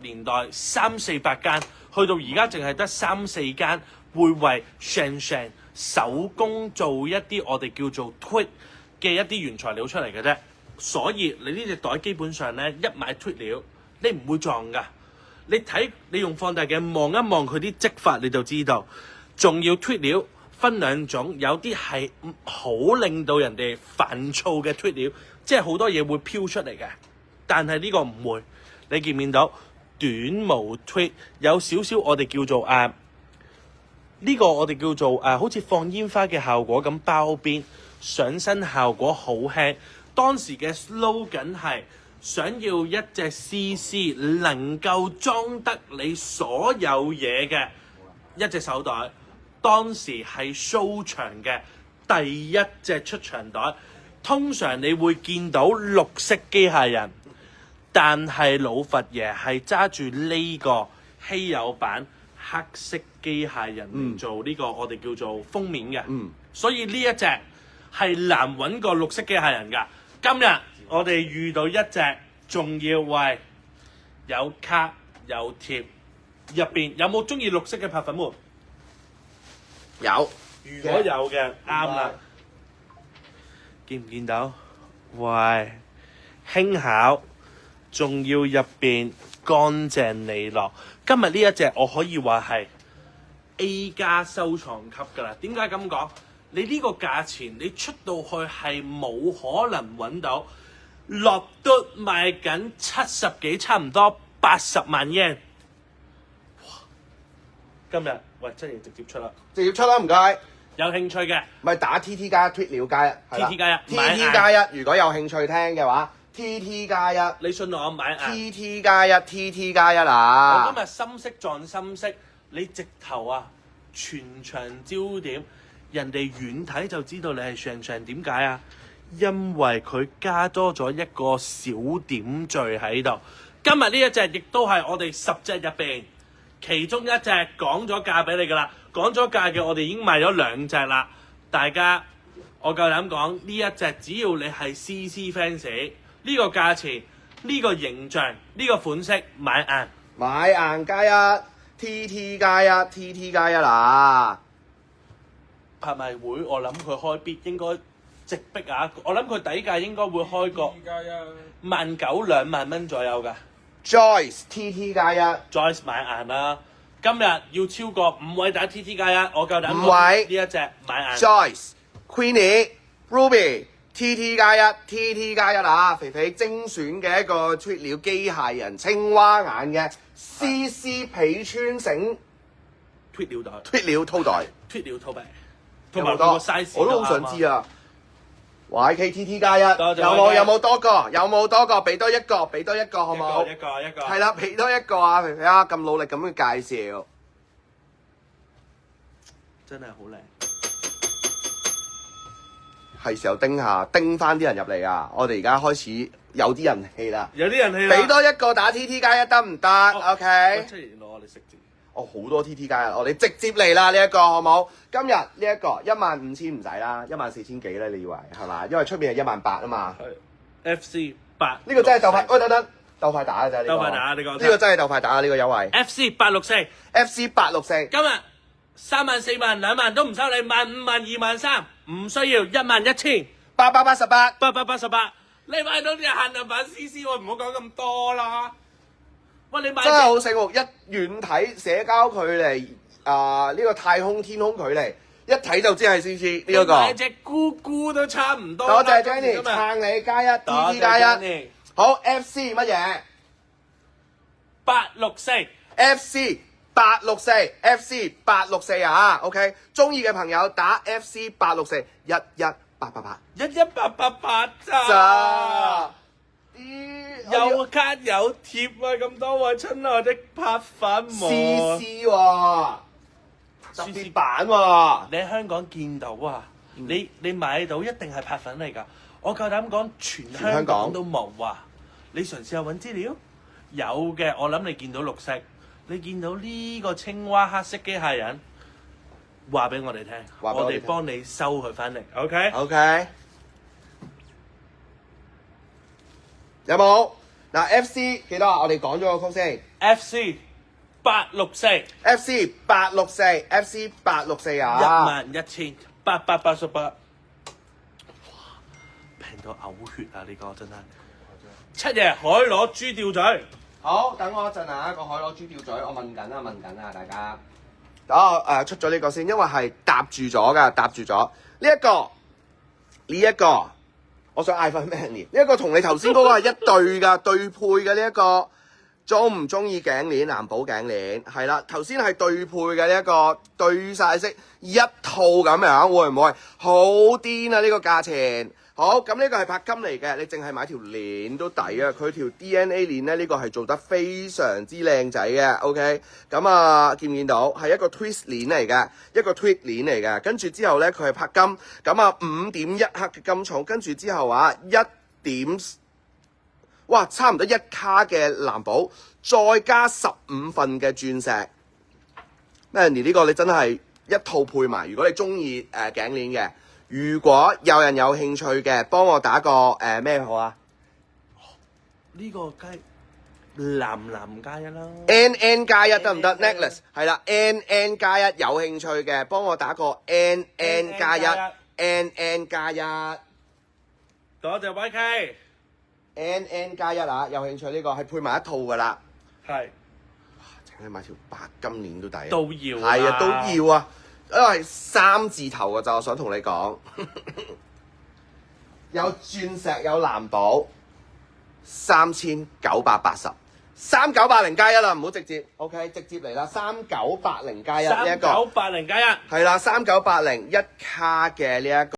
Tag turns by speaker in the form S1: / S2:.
S1: 年代3、400間，去到而家淨係得3、4間會為 Shang 手工做一啲我哋叫做 tweed 嘅一啲原材料出嚟嘅啫。所以你呢隻袋基本上咧一買 tweed 料，你唔會撞㗎。你用放大鏡望一望佢啲織法，你就知道。仲要 tweed 料分兩種，有啲係好令到人哋煩躁嘅 tweed 料，即係好多嘢會飄出嚟嘅。但係呢個唔會，你見唔見到短毛 tweed 有少少我哋叫做呢個我哋叫做好似放煙花嘅效果咁包邊，上身效果好輕。當時嘅 slogan 係想要一隻 CC 能夠裝得你所有嘢嘅一隻手袋，當時係 show 場嘅第一隻出場袋。通常你會見到綠色機械人，但係老佛爺係揸住呢個稀有版黑色機械人嚟做呢個我哋叫做封面嘅。所以呢一隻係難揾過綠色機械人㗎。今日我哋遇到一隻仲要為有卡有貼，入邊有冇中意綠色嘅拍粉們？
S2: 有，
S1: 如果有嘅啱啦。見唔見到？喂，輕巧，仲要入邊乾淨利落。今日呢一隻我可以話係 A 加收藏級㗎啦。點解咁講？你呢個價錢，你出到去係冇可能揾到，落都賣緊70幾，差唔多80萬 yen。哇！今日喂真係直接出啦，
S2: 直接出啦，唔該。
S1: 有興趣嘅
S2: 咪打 TT 加脱料加一
S1: TT 加一買
S2: ，TT 加一。如果有興趣聽嘅話，TT 加一，
S1: 你信我買
S2: ，TT 加一，TT 加一啊！
S1: 我今日深色撞深色，你直頭全場焦點，人哋遠睇就知道你係上場。點解啊？因為佢加多咗一個小點綴喺度。今日呢一隻亦都係我哋10隻入邊其中一隻講咗價俾你㗎啦。講咗價嘅我哋已經賣咗2隻啦。大家我夠膽講呢一隻，只要你係 CC fans， 呢個價錢、呢個形象、呢個款式買硬。
S2: 買硬加一，TT 加一，TT 加一啦！
S1: 拍賣會我諗佢開必應該直逼啊！我諗佢底價應該會開個19,000 2萬蚊左右㗎。
S2: Joyce TT 加一
S1: Joyce 買硬啦！今日要超過5位打 TT 加一，我夠膽
S2: 5位
S1: 呢一隻買硬。
S2: Joyce Queenie Ruby TT 加一 TT 加一啊！肥肥精選嘅一個脱料機械人青蛙眼嘅 CC 皮穿繩
S1: 脱料袋、
S2: 脱料套袋，
S1: 脱料套皮，
S2: 有
S1: 同埋個
S2: 冇多
S1: size
S2: 我都好想知啊！YK TT 加一，
S1: 多謝
S2: 有冇多個？有冇多個？俾多一個，俾多一個好冇？
S1: 一個。
S2: 係啦，俾多一個啊！肥肥啊，咁努力咁樣介紹，
S1: 真係好靚。
S2: 係時候叮翻啲人入嚟啊！我哋而家開始有啲人氣啦，
S1: 有啲人氣啦。
S2: 俾多一個打 TT 加一得唔得？OK。
S1: 出嚟攞我哋食字。
S2: 好多 TT 加一，我哋直接嚟啦呢一個好冇？今日呢一個15,000唔使啦，14,000幾咧？你以為係嘛？因為出邊係18,000啊嘛。
S1: 係 FC 8。
S2: 呢個真係鬥快，喂等等，鬥快打嘅啫呢個。
S1: 鬥快打呢個。
S2: 呢個真係鬥快打呢個優惠。
S1: FC 864。FC
S2: 864。
S1: 今日3萬、4萬、2萬都唔收你，15,000、2萬、3，唔需要11,000。
S2: 888。
S1: 888。你買到啲限量版 CC 喎，唔好講咁多啦。喂，你買
S2: 真係好醒目，一遠睇社交距離呢個太空天空距離，一睇就知係 CC 呢一個。
S1: 買隻姑姑都差唔多。
S2: 多謝 Jenny 撐你加一 TT 加一。好 FC 乜嘢
S1: ？864。
S2: FC 864 FC 864啊 ，OK， 中意嘅朋友打 FC 864 11888
S1: 11888
S2: 咋？
S1: 有卡有貼啊！咁多位親愛的拍粉們
S2: ，CC 喎，特別版喎，
S1: 你喺香港見到啊？你買到一定係拍粉嚟㗎。我夠膽講，全香港都冇啊！你嘗試下揾資料，有嘅。我諗你見到綠色，你見到呢個青蛙黑色機械人，話俾我哋聽，我哋幫你收佢翻嚟。OK。
S2: 有冇嗱 FC 幾多啊？我哋講咗個曲先。
S1: FC 864
S2: FC 864 FC 864啊
S1: ，11888，哇，平到嘔血啊！呢、個真係。七爺海螺豬吊嘴，
S2: 好，等我一陣啊，個海螺豬吊嘴，我問緊啊，大家。等我出咗呢個先，因為係搭住咗㗎，搭住咗呢一個，我想嗌翻咩年？呢一個同你頭先嗰個係一對㗎，對配嘅呢一個。中唔中意頸鏈？藍寶頸鏈係啦，頭先係對配嘅呢一個對晒色一套咁樣，會唔會好癲啊？呢個價錢好咁，呢個係鉑金嚟嘅，你淨係買條鏈都抵啊！佢條 DNA 鏈咧，呢個係做得非常之靚仔嘅。OK， 咁啊，見唔見到係一個 twist 鏈嚟嘅，一個 twist 鏈嚟嘅，跟住之後咧佢係鉑金，咁啊5.1克嘅金重，跟住之後啊哇，差唔多1卡嘅藍寶，再加15份嘅鑽石。Mandy 呢個你真係一套配埋。如果你中意頸鏈嘅，如果有人有興趣嘅，幫我打個咩好啊？
S1: 呢、個梗係藍加一啦。
S2: NN 加一得唔得 ？Necklace 係啦，NN 加一有興趣嘅，幫我打個 NN 加一 NN 加一。
S1: 多謝 YK。NN
S2: 加一啊！有興趣呢個係配埋一套噶啦，
S1: 係
S2: 淨係買條白金鏈都抵，
S1: 都要
S2: 係啊，都要啊，因為3字頭嘅就我想同你講，有鑽石有藍寶，3980 3980加一啦，唔好直接 ，OK， 直接嚟啦，3980加一呢一個，
S1: 3980加一，
S2: 係啦，3980 1卡嘅呢一個。